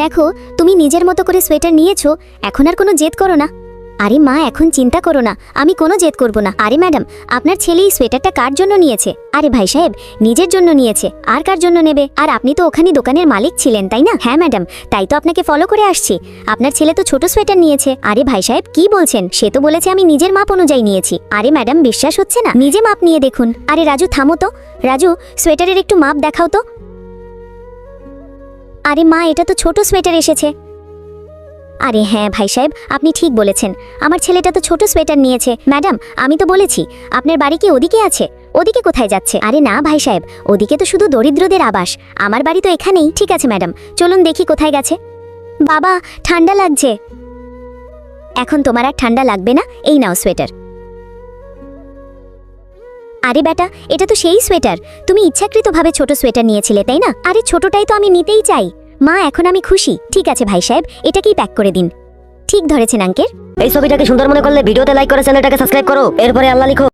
দেখো, তুমি নিজের মতো করে সোয়েটার নিয়েছো, এখন আর কোনো জেদ করো না। আরে মা, এখন চিন্তা করো না, আমি কোনো জেদ করব না। আরে ম্যাডাম, আপনার ছেলে এই সোয়েটারটা কার জন্য নিয়েছে? আরে ভাই সাহেব, নিজের জন্য নিয়েছে, আর কার জন্য নেবে? আর আপনি তো ওখানে দোকানের মালিক ছিলেন, তাই না? হ্যাঁ ম্যাডাম, তাই তো আপনাকে ফলো করে আসছি। আপনার ছেলে তো ছোট সোয়েটার নিয়েছে। আরে ভাই সাহেব, কি বলছেন? সে তো বলেছে আমি নিজের মাপ অনুযায়ী নিয়েছি। আরে ম্যাডাম, বিশ্বাস হচ্ছে না? নিজে মাপ নিয়ে দেখুন। আরে রাজু, থামো তো। রাজু, সোয়েটারের একটু মাপ দেখাও তো। আরে মা, এটা তো ছোট সোয়েটার এসেছে। আরে হ্যাঁ ভাই সাহেব, আপনি ঠিক বলেছেন, আমার ছেলেটা তো ছোট সোয়েটার নিয়েছে। ম্যাডাম, আমি তো বলেছি আপনার বাড়ি কি ওদিকে আছে? ওদিকে কোথায় যাচ্ছে? আরে না ভাই সাহেব, ওদিকে তো শুধু দরিদ্রদের আবাস, আমার বাড়ি তো এখানেই। ঠিক আছে ম্যাডাম, চলুন দেখি কোথায় গেছে। বাবা, ঠান্ডা লাগছে। এখন তোমার আর ঠান্ডা লাগবে না, এই নাও সোয়েটার। আরে বেটা, এটা তো সেই সোয়েটার। তুমি ইচ্ছাকৃতভাবে ছোট সোয়েটার নিয়েছিলে, তাই না? আরে ছোটটাই তো আমি নিতেই চাই। মা, এখন আমি খুশি। ঠিক আছে ভাই সাহেব, এটাকেই প্যাক করে দিন। ঠিক ধরেছেন আঙ্কেল। এই ছবিটাকে সুন্দর মনে করলে ভিডিওতে লাইক করে চ্যানেলটাকে সাবস্ক্রাইব করো, এরপরে আল্লাহ লিখো।